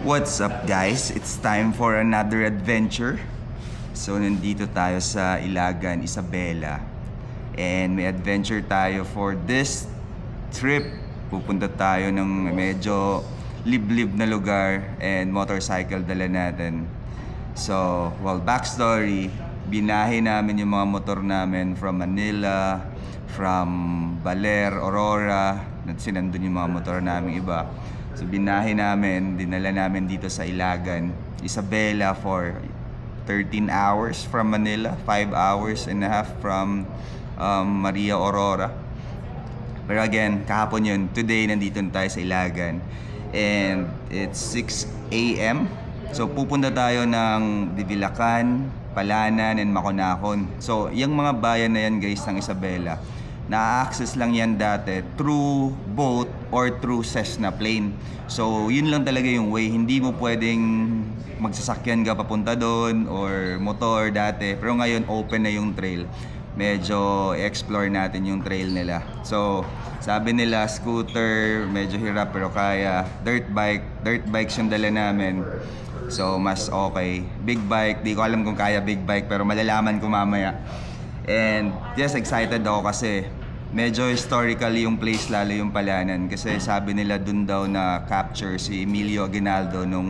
What's up guys? It's time for another adventure. So nandito tayo sa Ilagan, Isabela. And may adventure tayo for this trip. Pupunta tayo ng medyo liblib na lugar and motorcycle dala natin. So, well, backstory, binahe namin yung mga motor namin from Manila, from Baler, Aurora, sinandun yung mga motor namin iba. So binahe namin, dinala namin dito sa Ilagan, Isabela for 13 hours from Manila, 5 hours and a half from Maria Aurora. Pero again, kahapon yun, today nandito tayo sa Ilagan and it's 6 AM. So pupunta tayo ng Divilacan, Palanan and Maconacon. So yung mga bayan na yan guys ng Isabela, na-access lang yan dati through boat or through Cessna plane. So yun lang talaga yung way, hindi mo pwedeng magsasakyan ka papunta doon or motor dati. Pero ngayon open na yung trail, medyo explore natin yung trail nila. So sabi nila scooter medyo hirap pero kaya, dirt bikes yung dala namin. So mas okay. Big bike, di ko alam kung kaya big bike pero malalaman ko mamaya. And yes, excited ako kasi medyo historical yung place, lalo yung Palanan. Kasi sabi nila dun daw na capture si Emilio Aguinaldo noong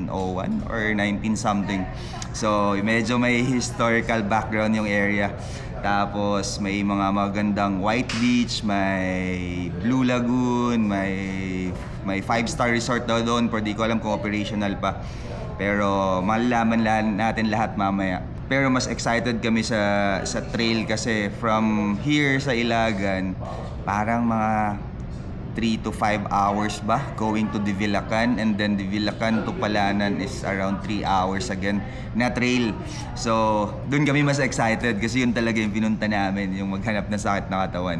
1901 or 19 something. So medyo may historical background yung area. Tapos may mga magandang white beach, may Blue Lagoon, may 5-star resort daw doon, pero di ko alam kung operational pa. Pero malalaman natin lahat mamaya. Pero mas excited kami sa trail kasi from here sa Ilagan, parang mga 3 to 5 hours ba going to Divilacan, and then Divilacan to Palanan is around 3 hours again na trail. So dun kami mas excited kasi yun talaga yung pinunta namin, yung maghanap ng sakit na katawan.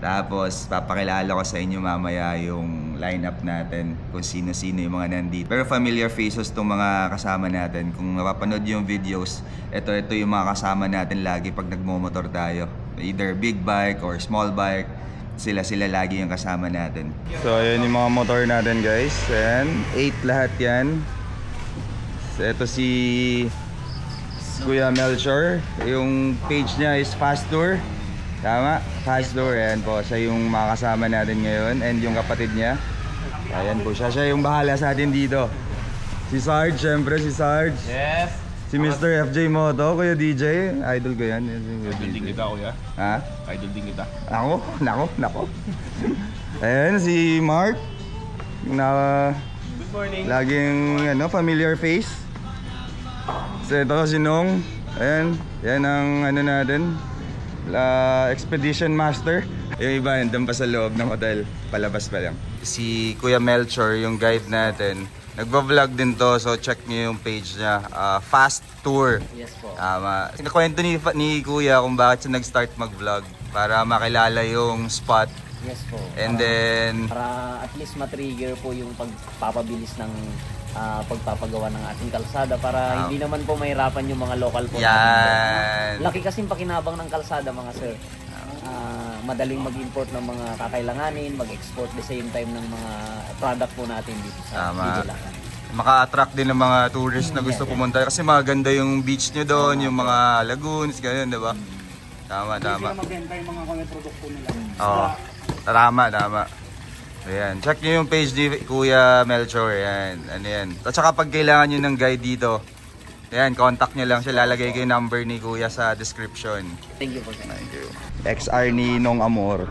Tapos papakilala ko sa inyo mamaya yung lineup natin, kung sino-sino yung mga nandito. Pero familiar faces tong mga kasama natin. Kung napapanood yung videos, ito yung mga kasama natin lagi pag nagmomotor tayo. Either big bike or small bike, sila lagi yung kasama natin. So ayun yung mga motor natin guys, and 8 lahat yan. So, ito si Kuya Melchor, yung page niya is Fast Tour. Tama, Fast Tour, yan po, siya yung makakasama natin ngayon, and yung kapatid niya, ayan po, siya yung bahala sa atin dito. Si Sarge, syempre si Sarge. Yes. Si Mr. FJ Moto, Kuya DJ, idol ko yan. Idol din kita, Kuya. Ha? Idol din kita. Nako. Ayan, si Mark, na good morning. Laging familiar face. So ito si Nong, ayan, yan ang natin, Expedition Master. Yung iba, nandun pa sa loob ng hotel, palabas pa lang. Si Kuya Melchor, yung guide natin, nagba-vlog din to, so check niyo yung page niya, Fast Tour. Yes po. Kwento ni Kuya kung bakit siya nag-start mag-vlog, para makilala yung spot. Yes po. And then para at least ma-trigger po yung pagpapabilis ng pagpapagawa ng ating kalsada, para hindi naman po mahirapan yung mga local po. Yan. Laki kasing pakinabang ng kalsada mga sir. Madaling mag-import ng mga kakailanganin, mag-export the same time ng mga product po natin dito sa Divilacan. Maka-attract din ng mga tourists na gusto pumunta kasi maganda yung beach nyo doon, yung mga lagoons, ganyan, diba? Tama. Hindi sila magbenta yung mga produkto nila. Oo, tama. Ayan, check nyo yung page ni Kuya Melchor, yan. Ano yan. At saka pag kailangan nyo ng guide dito, ayan, contact nyo lang siya. Lalagay ko yung number ni Kuya sa description. Thank you po sir. Thank you. XR ni Nong Amor.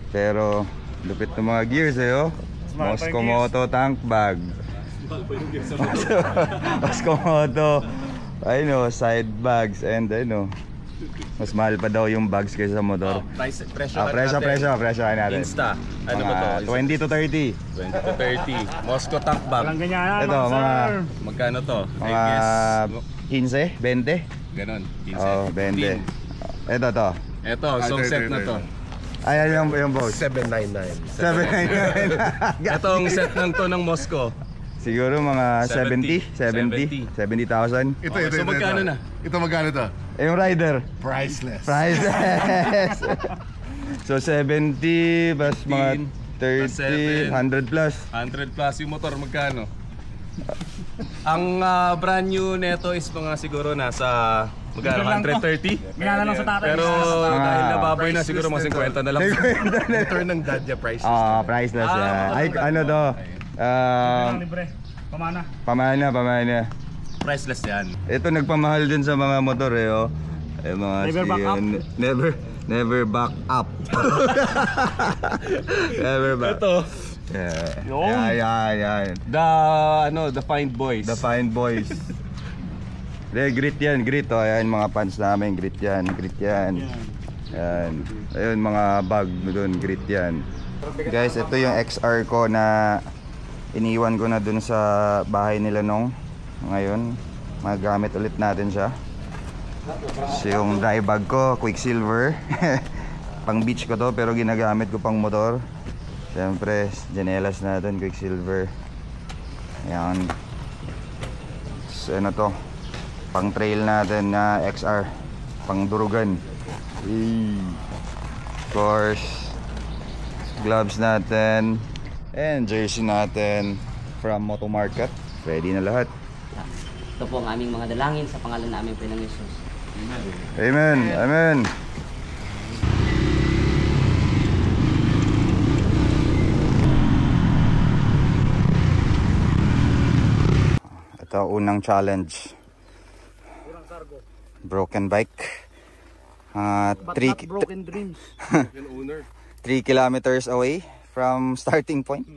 Pero lupit ng mga gears oh. Moscow Moto tank bag. Moscow Moto, side bags, and mas mahal pa daw yung bags kaysa sa motor. Presyo natin. Insta. Ano ba to? 20 to 30. 20 to 30. Moscow tank bag. Walang ganyan Ito, mga Magkano to? mga 15, 20. Ganon. 15. Oh, 20. Ito to. Ito, song set na to. Ayan yung boss. 799. 799. Itong set ng to ng Moscow. Siguro mga 70,000. Ito, so magkano na? Ito magkano to? Yung rider. Priceless. So 70 plus mga 30, 100 plus. 100 plus yung motor, magkano? Ang brand new neto is mga siguro nasa magkano? 130? Minana lang sa tatay. Pero dahil nababoy na siguro mga 50 na lang. Motor ng Dadya price. Priceless yan. Ay, ano to? Libre. Pamana. Pamana. Priceless yan. Ito nagpamahal din sa mga motor eh, oh. Mga Never back up. Never back up. Never back. Ito, Yan. the Find Boys. The Fine Boys. Grit yan, grit. Oh, ayan mga pants namin, grit yan. Yan. Ayun mga bag doon, grit yan. Guys, ito yung XR ko na iniwan ko na dun sa bahay nila nung. Ngayon, magamit ulit natin siya. So yung dry bag ko, Quicksilver. Pang beach ko to pero ginagamit ko pang motor. Siyempre, janelas natin, Quicksilver. Ayan. So ano to, pang trail natin na XR, pang durugan. Of course, gloves natin and jersey natin from Moto Market. Ready na lahat. Ito po ang aming mga dalangin sa pangalan na aming Panginoong Hesus. Amen. Ito unang challenge. Broken bike. Broken dreams. 3 kilometers away from starting point.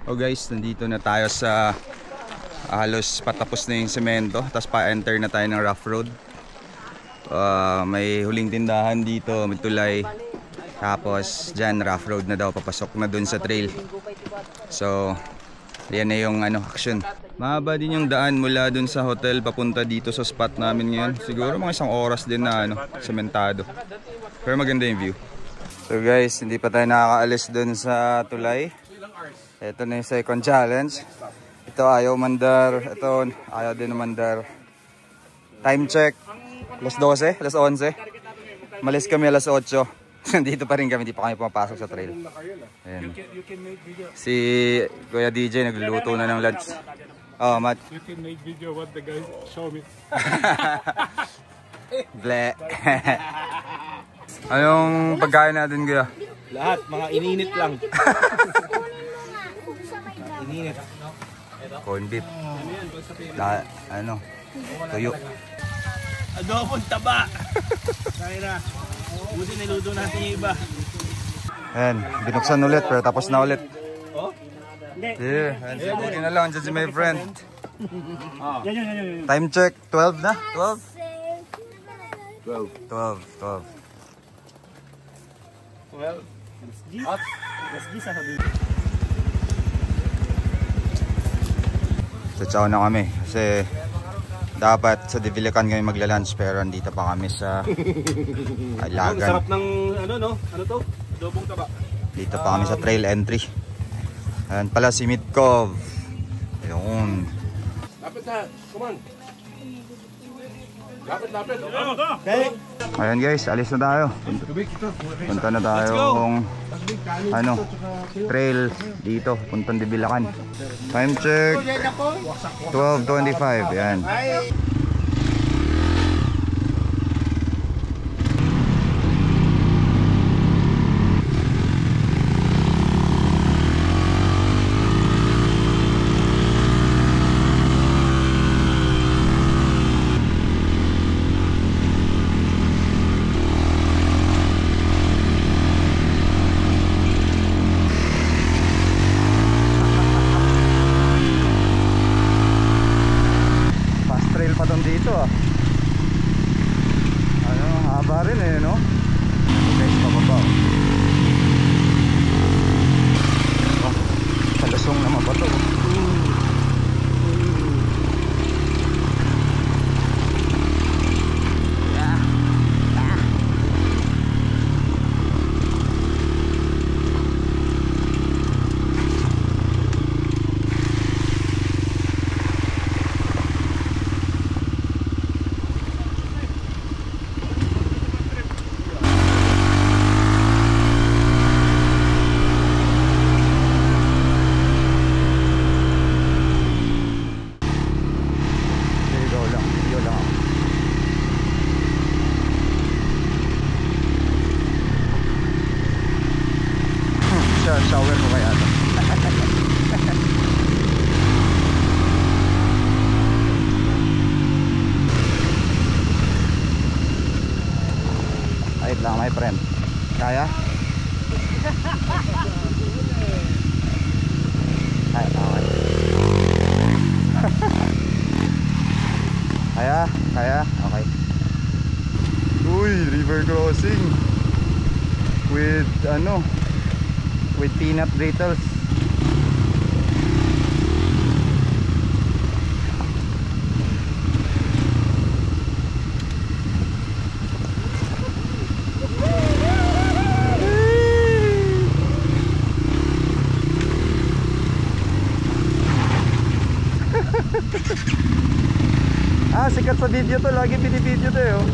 Oh guys, nandito na tayo sa halos patapos na yung semento, tapos pa-enter na tayo ng rough road. May huling tindahan dito, may tulay. Tapos dyan rough road na daw, papasok na dun sa trail. So yan na yung action. Mahaba din yung daan mula dun sa hotel papunta dito sa spot namin ngayon. Siguro mga 1 oras din na sementado. Pero maganda yung view. So guys, hindi pa tayo nakakaalis dun sa tulay. Ito na yung second challenge. Ito ayaw mandar. Ito ayaw din mandar. Time check. Alas 12, alas 11. Malis kami alas 8. Dito pa rin kami, di pa kami pumapasok sa trail. Ayan. Si Kuya DJ nagluluto na ng lunch. Oh, Matt. You can make video what the guys show me. Ble. Anong pagkain natin, Kuya? Lahat, mga ininit lang. Ininit. Corn beef. Tuyo. Adobong taba. Kaya na. Buti niluto natin yung iba. Ayan, binuksan ulit pero tapos na ulit. Oh? Yeah, buti na lang dyan si my friend. Yan. Time check, 12 na? 12. Well, let's G sa sabi. Sa chow na kami kasi Dapat sa Divilacan kami magla-lunch pero andito pa kami sa Ang Ilagan. sarap ng ano no? Ano to? Adobong taba. Dito pa kami sa trail entry. Ayan pala si Mitkov. Ayun. Lapit na. Come on. Lapit. Okay. Ayan guys, alis na tayo. Punta na tayo kung ano, trail dito, puntang Divilacan. Time check 12:25. Ayan. Fast trail pa tong dito ah. Ano, haba rin eh, no? So guys, pababa. Oh, palusong naman ba to? Video lang ako. Shower ko kaya ito. Ayun lang my friend. Kaya? Ay, okay. Kaya? Okay. Uy, river crossing. With ano? With peanut brittles. Ah, sikat sa video to. Lagi pinipideo to eh, oh.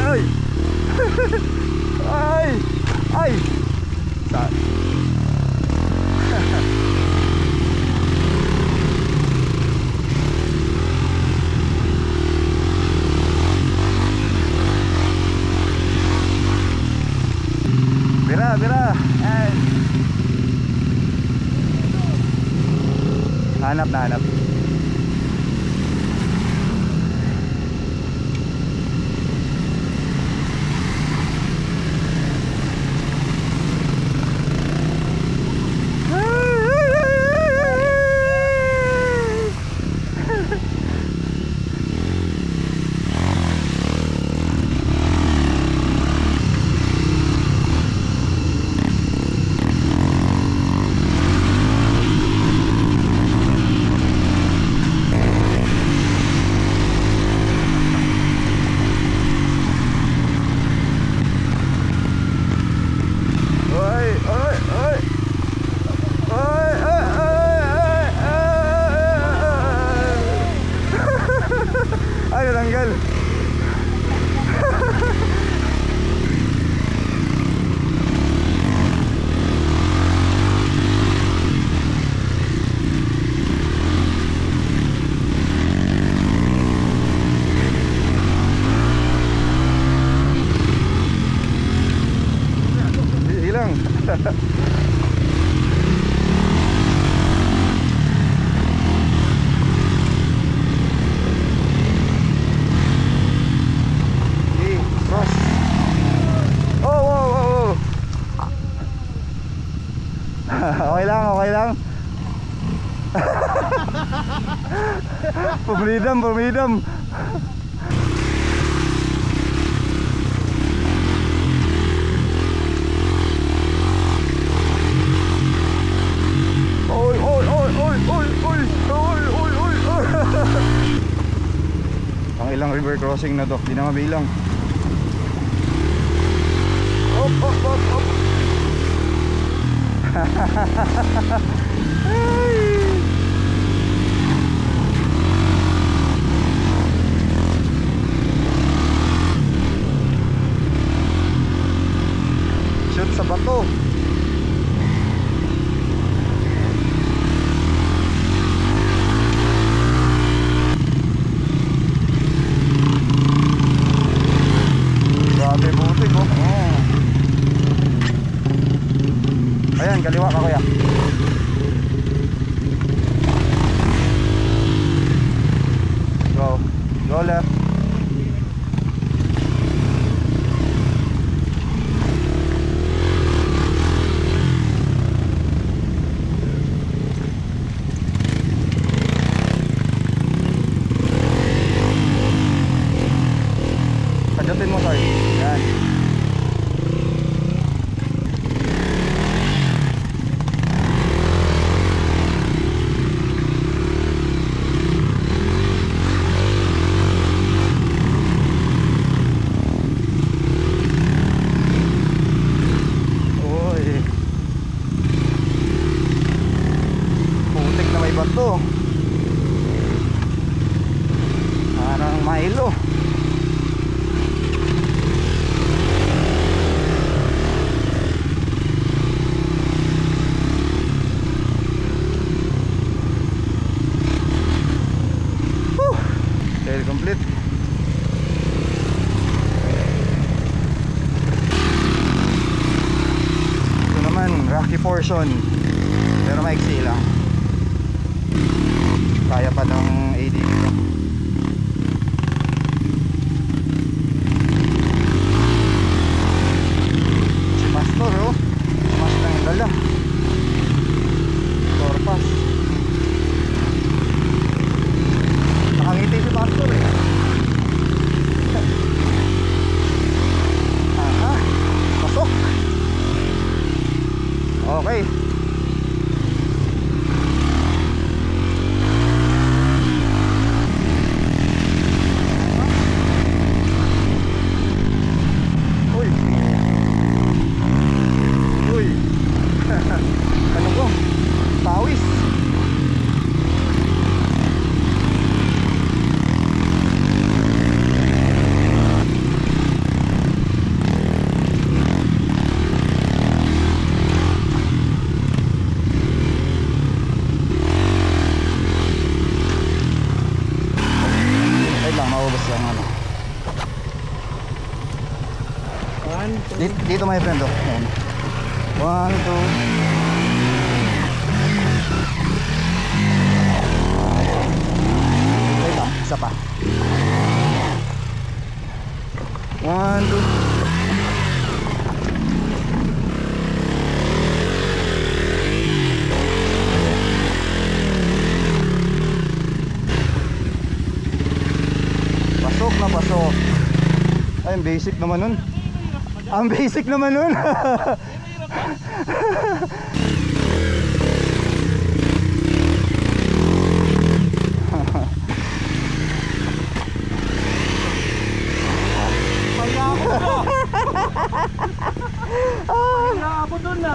Ay! Ay! Ay! Sa Bira. Ay. Hanap. Ay, natanggal. Hilang. Okay lang? Pumidam, pumidam. Oy, oy, oy, oy, oy, oy, oy, oy, oy, oy. Ang ilang river crossing na to, di na mabilang. Op, op, op, op. Shoot sa bato. Grabe buti ko. Ayan, kaliwa ka kuya. Go. Go left. Pajatin mo, sorry. Yan. Bato parang Milo. Trail complete. Ito naman rocky portion pero maiksi lang. Kaya pa ng ADV ko. Si Pastor oh, mas nang dala Torpas. Nakangiti si Pastor eh. Aha, pasok. Okay. Ano ko? Pawis. Ay lang, maubos lang ano. Dito may friend oh. 1, 2. Wait lang, isa pa. 1, 2. Pasok na pasok. Ay, ang basic naman nun. Ang basic naman nun.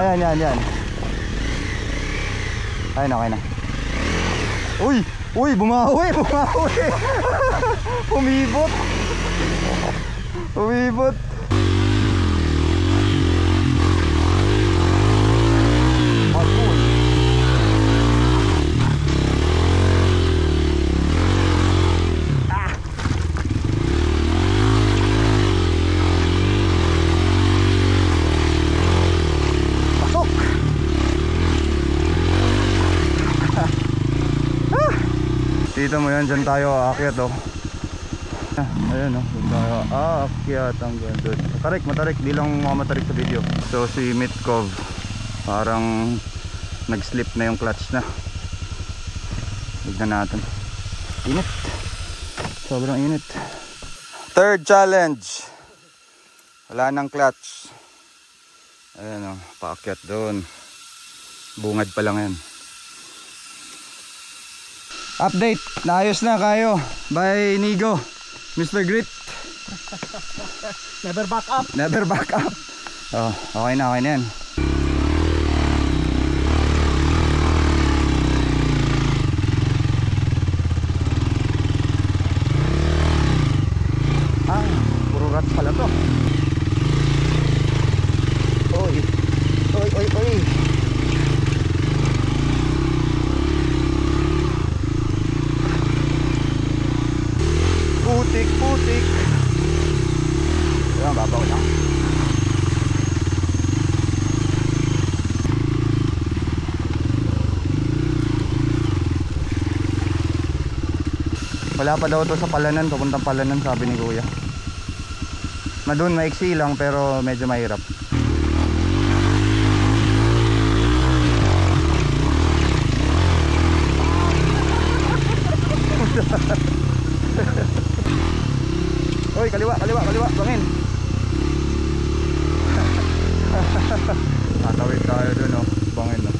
Ayan, yan. Ayun, okay na. Uy! Uy! Bumawi! Umibot! Umibot! Dito mo yan, dyan tayo aakyat oh. Ayan oh, dyan tayo aakyat hanggang doon. Matarik, di lang mga matarik sa video. So si Mitkov, parang nag-slip na yung clutch na. Tignan natin. Init. Sobrang init. Third challenge. Wala nang clutch. Ayan o, paakyat doon. Bungad pa lang yan. Update, naayos na kayo by Nigo, Mr. Grit. Never back up. Never back up. Oh, okay na yan. Puro rats pala to. Oy. Putik. Ayan, babaw lang. Wala pa daw to sa Palanan, papuntang Palanan, sabi ni Kuya. Doon maiksi lang pero medyo mahirap. Oy, kaliwa, bangin. Tatawid tayo dun, oh. Bangin, oh.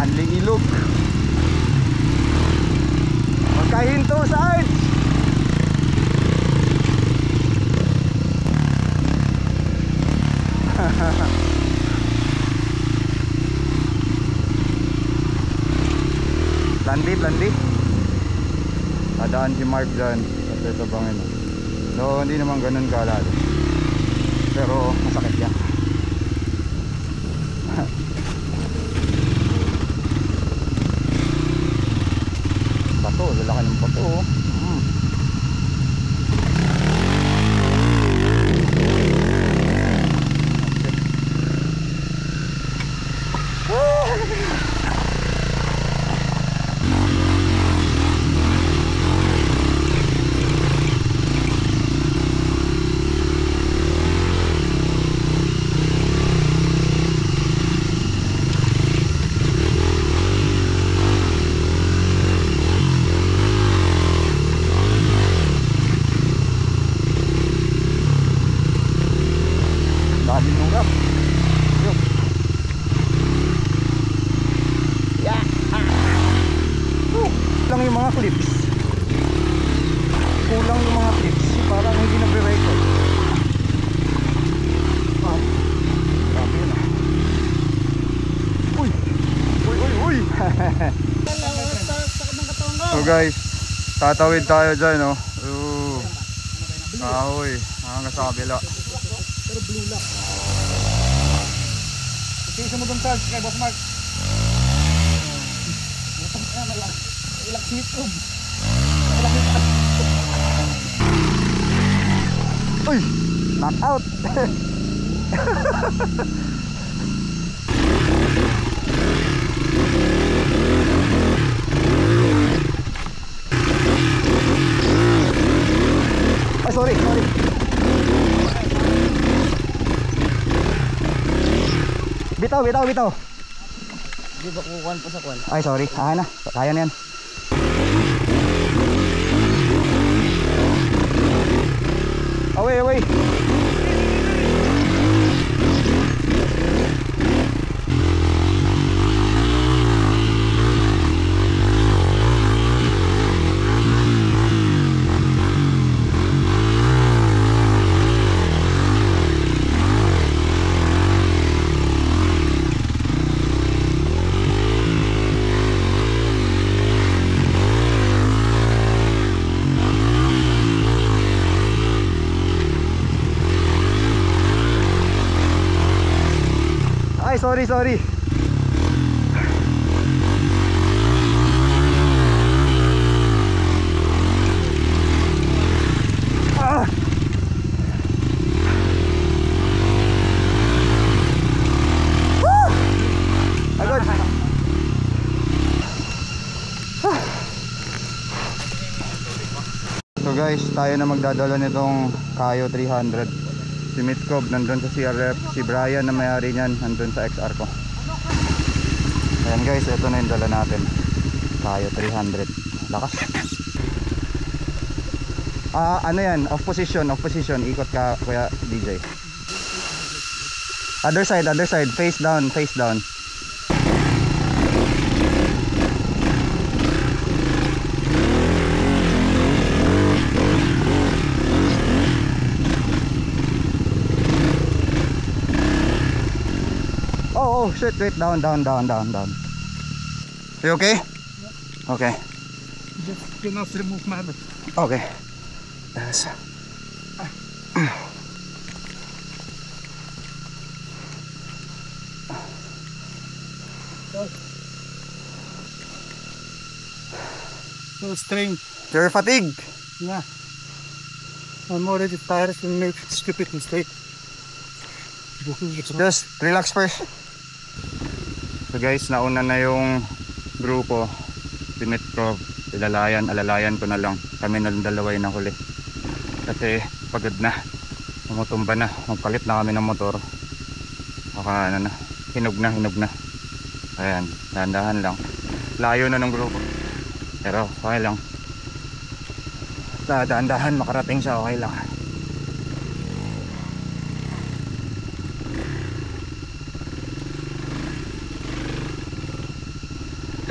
Anling ilog. Magkahinto sa arch. Landi. Adaan si Mark dyan. At ito bangin. So hindi naman ganun kalalo. Pero masakit yan. Bato, lalaki ng bato. Lang yung mga clips. Kulang yung mga clips. Parang hindi nagre-record. Grabe yun ah. Uy. So guys, tatawid tayo dyan, oh. Kahoy, hanggang sa kabila. Pero blue lock. Isa mo doon, Charles, kay Boss Mark. Ilang sitog. Uy! Knock out! Ay, sorry. Bitaw. Di ba kukuhan po sa kuhan? Ay, sorry. Na. Kaya na yan. Away. Ay, sorry. So guys, tayo na magdadala nitong Kayo 300. Si Mitkob nandun sa CRF, si Brian na may-ari niyan nandun sa XR ko. Ayan guys, ito na yung dala natin. Kayo 300. Lakas. Ano yan? Off position. Ikot ka, Kuya DJ. Other side. Face down. Oh shit, wait, down. You okay? Okay. Just cannot remove my hand. Okay. Yes. So strange. You're fatigued. Yeah. I'm already tired to make stupid mistake. Just relax first. So guys, nauna na yung grupo. Pinit ko, alalayan ko na lang. Kami na dalawa yung nahuli. Kasi pagod na. Tumutumba na. Magpalit na kami ng motor. Baka hinog na. Ayan, dahan-dahan lang. Layo na ng grupo. Pero okay lang. Dahan-dahan makarating sa okay lang.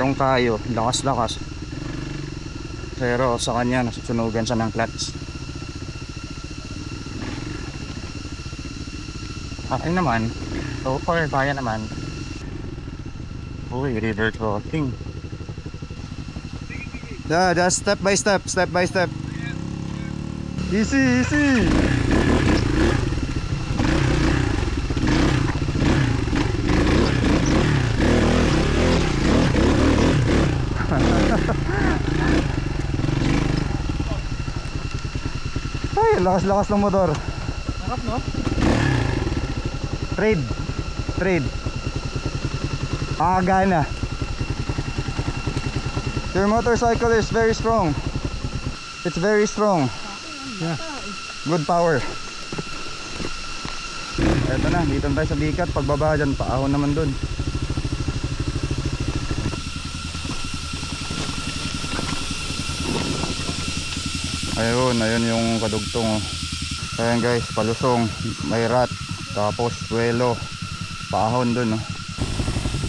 Itong Kayo, lakas. Pero sa kanya nasusunugan siya ng clutch. Okay naman. So far, kaya naman. Uy, river crossing. Yeah, just step by step. Easy. Ay, lakas ng motor. Harap, no? Trade. Gana. Your motorcycle is very strong. It's very strong. Yeah. Good power. Eto na, dito tayo sa Bicat. Pagbaba dyan, paahon naman dun. Ayun yung kadugtong, oh. Ayan guys, palusong, may rat, tapos suelo, paahon dun, oh.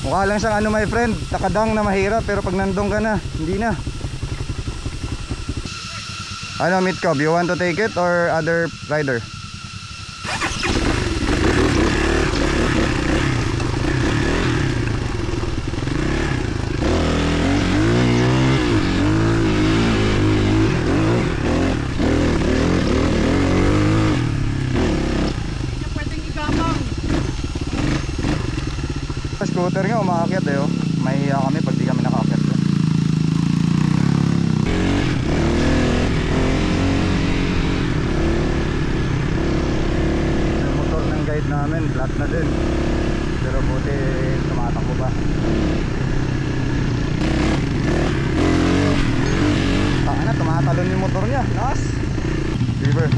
Mukha lang siyang my friend, nakadang na mahirap, pero pag nandun ka na, hindi na. Mitkob, you want to take it or other rider? Scooter nga umaakyat oh. Mahiya kami pag di kami nakaakyat ko. Yung motor ng guide namin flat na din. Pero buti tumatakbo pa. Taka na, tumatalon yung motor niya. Lakas. River.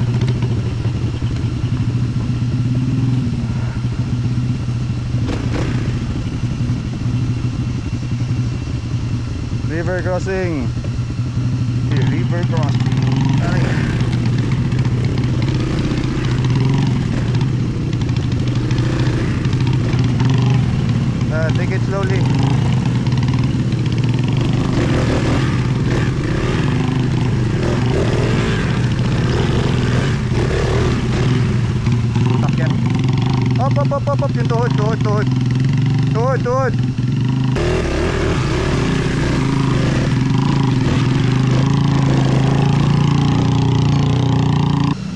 River crossing. River crossing. Take it slowly. Takyan. Up. Yung tuhod.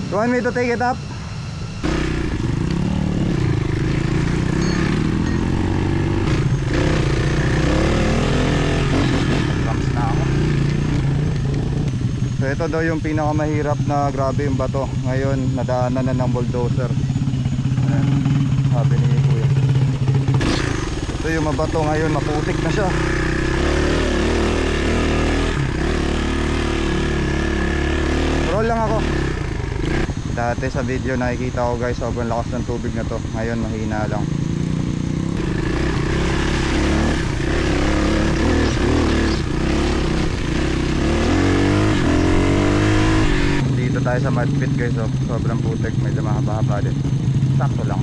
You want me to take it up? Cramps na ako. So ito daw yung pinakamahirap na grabe yung bato. Ngayon nadaanan na ng bulldozer. Ayan, sabi ni Kuya. Ito yung mabato ngayon, maputik na siya. Pero Dati sa video nakikita ko guys, sobrang lakas ng tubig na to. Ngayon mahina lang. Dito tayo sa mud pit guys, oh. Sobrang putik, medyo mahaba-haba din. Sakto lang.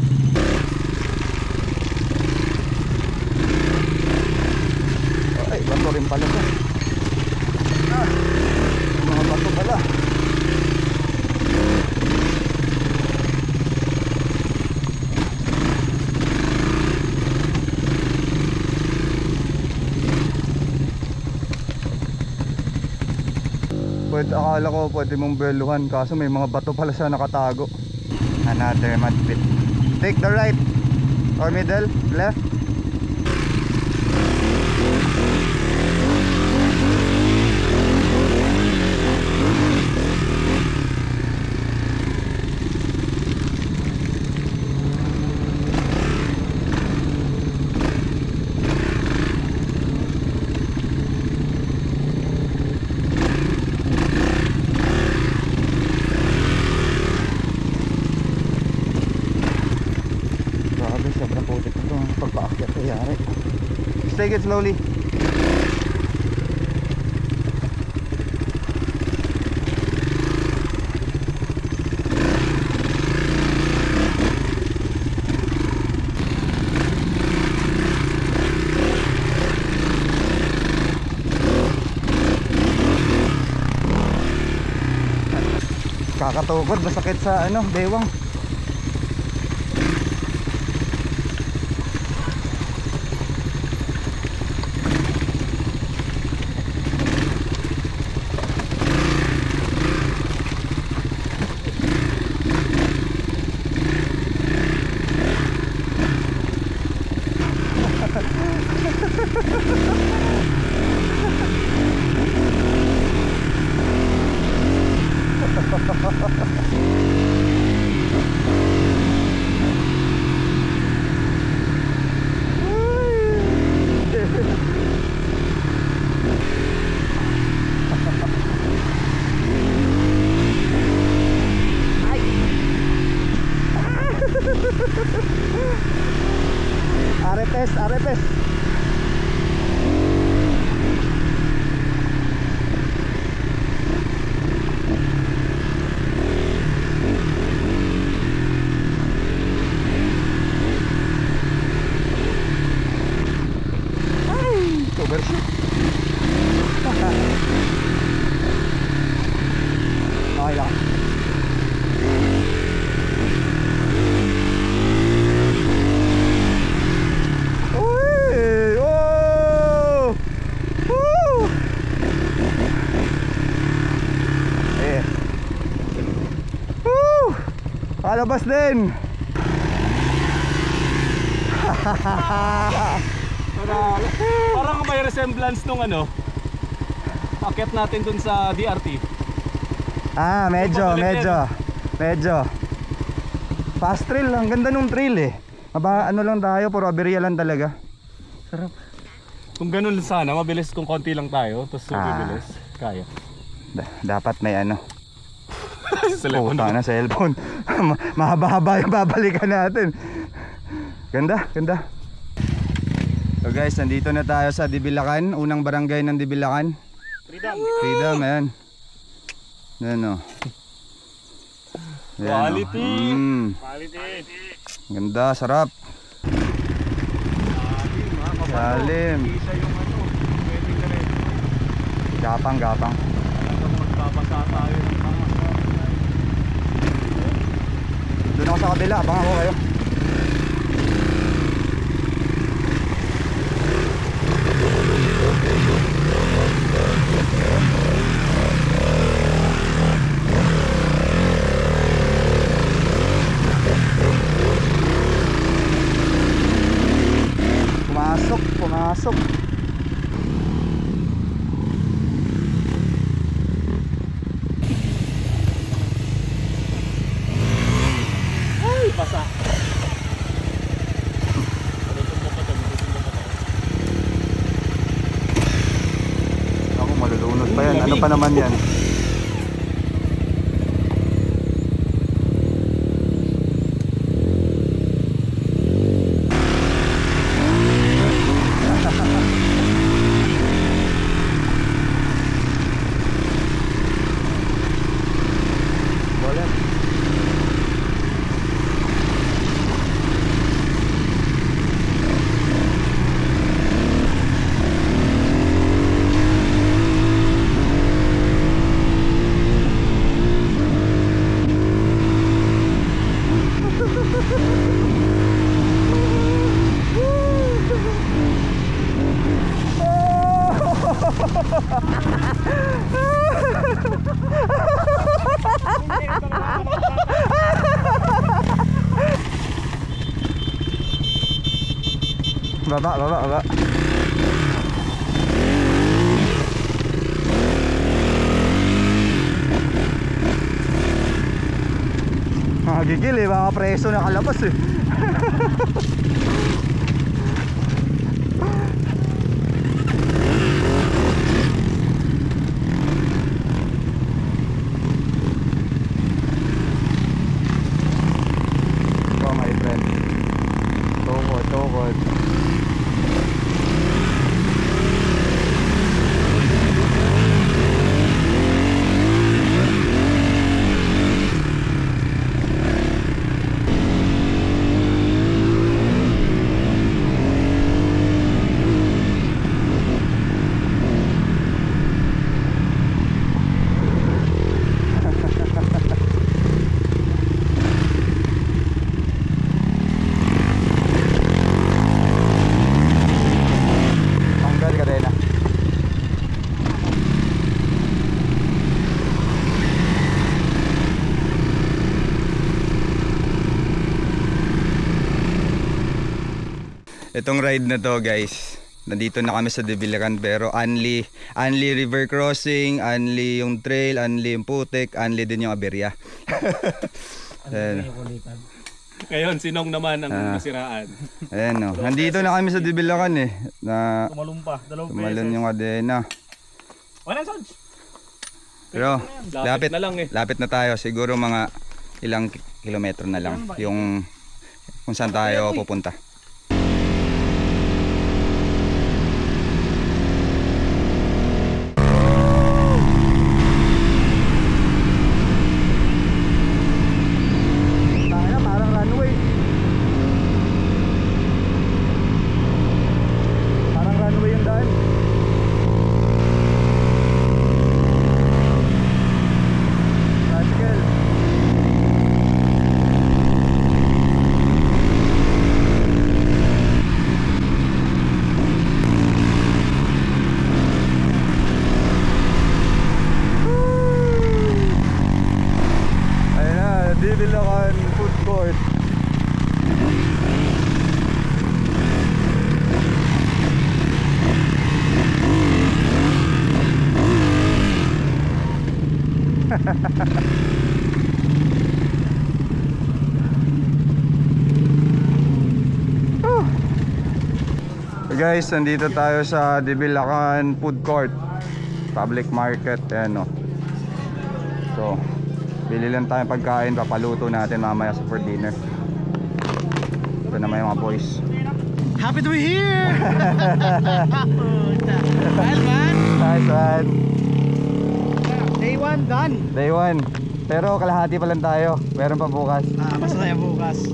Ay, bato rin pala to. Mga bato pala. Akala ko pwede mong beluhan, kaso may mga bato pala siya nakatago. Another mud pit. Take the right or middle, left. Take it slowly. Kakatukod, masakit sa ano, bewang. Arepes. Overshoot. Okay lang. Palabas din. Parang may resemblance nung ano, akit natin dun sa DRT. Medyo fast trail, ang ganda nung trail eh. Ano lang tayo, puro aberya lang talaga. Sarap. Kung ganun sana, mabilis kung konti lang tayo, tapos mabilis, kaya. Dapat may ano. Cellphone. Na cellphone. Mahaba-haba yung babalikan natin. Ganda. So guys, nandito na tayo sa Dibilacan, unang barangay ng Dibilacan. Freedom, ayan. Ayan o. Quality. Ganda, sarap. Salim. Gapang. Magbabasa tayo ng doon ako sa kabila, abang ako kayo. Pumasok. basa. Ako malulunod pa yan. Ano pa naman yan? baba. Mga gigil eh, mga preso na kalabas eh. Ito my friend, tukod. Itong ride na to guys, nandito na kami sa Debilacan pero only river crossing, only yung trail, only yung putik, only din yung aberya. Ngayon, sinong naman ang nasiraan? Ayan o, nandito na kami sa Debilacan eh. Tumalong pa, dalawang tumalon yung kadena. Walang sounds. Pero Lapit na lang eh. lapit na tayo, siguro mga ilang kilometro na lang yung kung saan tayo pupunta. Debilacan food court. Hey guys, nandito tayo sa Debilacan food court, public market. Ayan o. So bili lang tayong pagkain, papaluto natin mamaya sa for dinner. Ito naman yung mga boys. Happy to be here! Well, man. Nice one. Day 1 done. Day 1. Pero kalahati pa lang tayo. Meron pa bukas. Masaya bukas.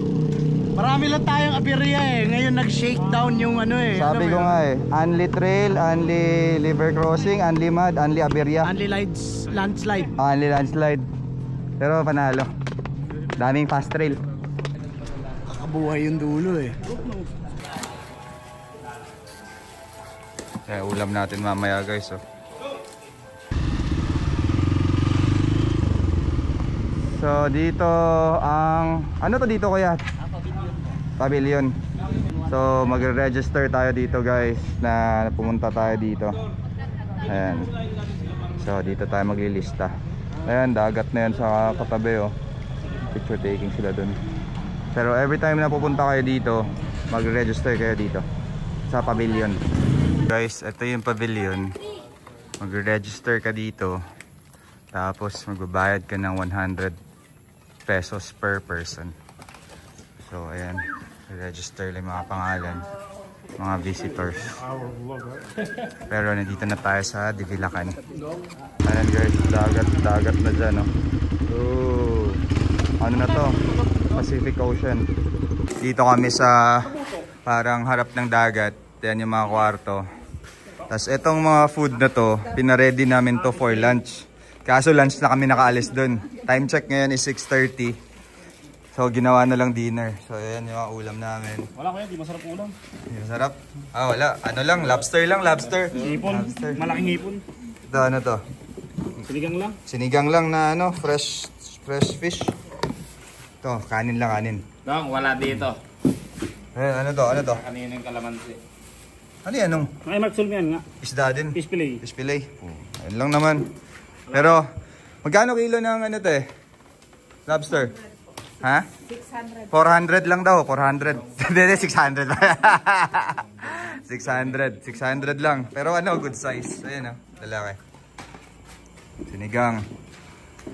Marami lang tayong aberya eh. Ngayon nag-shakedown yung ano eh. Sabi ko nga eh, only trail, only river crossing, only mud, only aberya. Only landslide. Only landslide. Pero panalo. Daming fast trail. Kakabuhay yung dulo eh. Kaya ulam natin mamaya guys oh. So dito ang ano to dito kuya? Pavilion. So magre-register tayo dito guys na pumunta tayo dito. Ayan. So dito tayo maglilista. Ayan, dagat na yan sa katabi oh. Picture taking sila dun. Pero every time na pupunta kayo dito, mag-register kayo dito sa pavilion. Guys, ito yung pavilion. Mag-register ka dito. Tapos magbabayad ka ng 100 pesos per person. So ayan, register lang mga pangalan, mga visitors. Pero nandito na tayo sa Debilacan. Ayan guys, dagat na dyan oh. Oh, ano na to? Pacific Ocean. Dito kami sa parang harap ng dagat. Yan yung mga kwarto. Tapos itong mga food na to, pinaredy namin to for lunch. Kaso lunch na kami nakaalis dun. Time check ngayon is 6:30. So ginawa na lang dinner. So ayan yung mga ulam namin. Wala kuya, di masarap ulam. Hindi masarap? Ah wala, ano lang, lobster lang, lobster. Hipon, Lobster. malaking hipon. Ito ano to? Sinigang lang. Sinigang lang na ano, fresh fish. Ito, kanin lang, kanin. Dong, wala dito. Ayan, ano to? Kanina yung kalamansi. Ano yan? Anong? Ay, Mark Sulmian nga. Isda din? Fish fillet. Fish fillet. Ayun lang naman. Pero, magkano kilo ng ano te? Lobster? Ha? 600. 400 lang daw, 400. Hindi, 600. 600. 600 lang. Pero ano, good size. Ayan o, lalaki. Sinigang.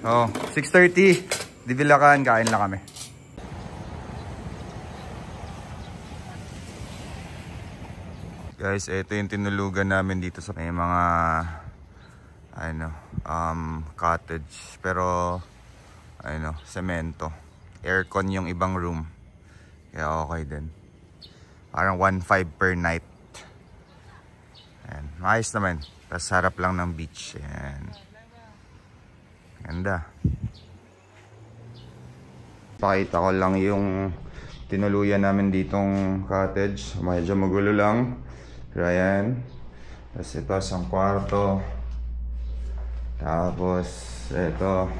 Oh, 6:30. Dibilakan, kain lang kami. Guys, ito yung tinulugan namin dito sa may mga ano, cottage. Pero ano, semento. Aircon yung ibang room. Kaya okay din. Parang 1.5 per night. Ayan, maayos naman. Tapos harap lang ng beach. Ayan. Ganda. Pakita ko lang yung tinuluyan namin ditong cottage. Medyo magulo lang. Pero ayan. Tapos ito, isang kwarto. Tapos ito.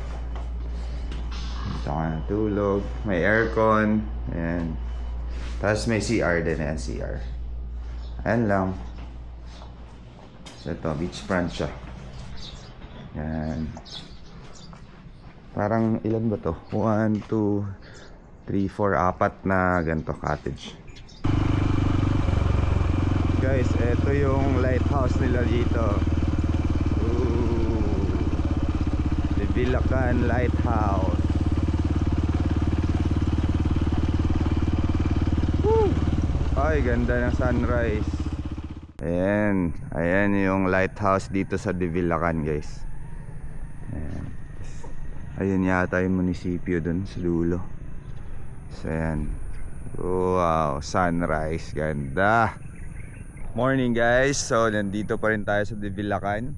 Dito ka natulog. May aircon. Ayan. Tapos may CR din. Ayan, CR. Ayan lang. So ito, beachfront siya. Ayan. Parang ilan ba to? 1, 2, 3, 4, 4 na ganito cottage. Guys, ito yung lighthouse nila dito. Ooh, Divilacan Lighthouse. Woo! Ay, ganda ng sunrise. Ayan, ayan yung lighthouse dito sa Divilacan, guys. Ayan. Ayun yata yung munisipyo dun sa dulo. So ayan. Wow, sunrise, ganda. Morning guys, so nandito pa rin tayo sa Divilacan.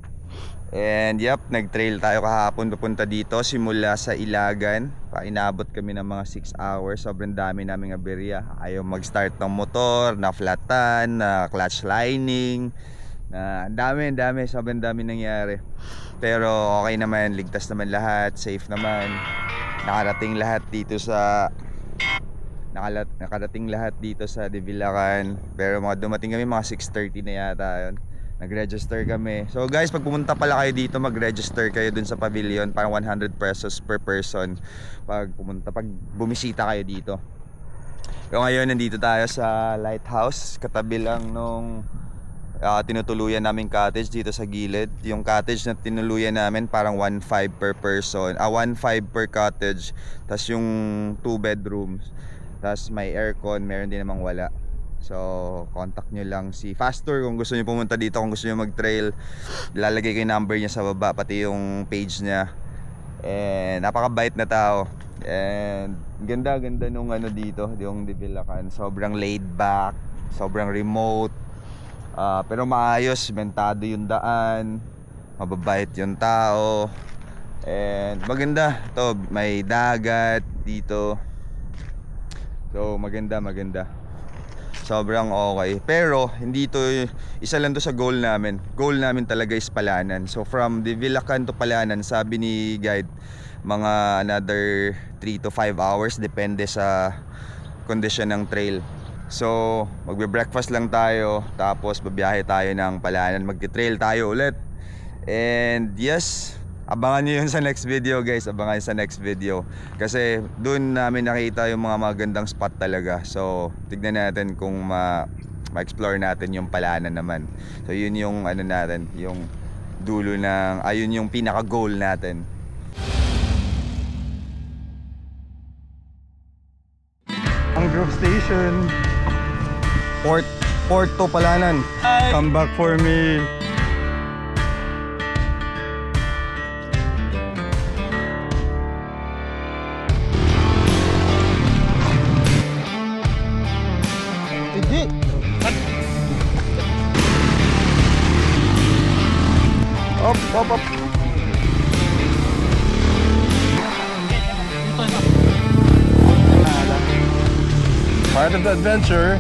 And yep, nag-trail tayo kahapon papunta dito simula sa Ilagan. Inabot kami ng mga 6 hours. Sobrang dami naming aberya. Ayaw mag-start ng motor, na-flatan, na clutch lining, na ang dami, sobrang dami nangyari. Pero okay naman, ligtas naman lahat, safe naman. Nakarating lahat dito sa Divilacan. Pero mga dumating kami mga 6:30 na yata yun. Nag-register kami. So guys, pag pumunta pala kayo dito, mag-register kayo dun sa pavilion. Parang 100 pesos per person pag bumisita kayo dito. Pero ngayon nandito tayo sa lighthouse. Katabi lang nung tinutuluyan namin cottage dito sa gilid. Yung cottage na tinuluyan namin parang 1.5 per person, 1.5 per cottage. Tapos yung 2 bedrooms. Tapos may aircon, meron din namang wala. So contact nyo lang si Fastor kung gusto nyo pumunta dito, kung gusto nyo mag-trail. Lalagay ko yung number niya sa baba, pati yung page niya. And napakabait na tao. And ganda nung ano dito, yung Divilacan. Sobrang laid back, sobrang remote. Pero maayos, mentado yung daan, mababait yung tao. And maganda to, may dagat dito. So maganda. Sobrang okay. Pero hindi to, isa lang to sa goal namin. Goal namin talaga is Palanan. So from Divilacan to Palanan, sabi ni guide, mga another 3 to 5 hours, depende sa condition ng trail. So magbe-breakfast lang tayo, tapos babiyahe tayo ng Palanan, magti-trail tayo ulit. And yes, abangan nyo yun sa next video guys, abangan sa next video. Kasi dun namin nakita yung mga magandang spot talaga. So tignan natin kung ma-explore natin yung Palanan naman. So yun yung ano natin, yung dulo ng, ayun yung pinaka-goal natin. Ang group station, Port to Palanan. Come back for me. Up. Part of the adventure.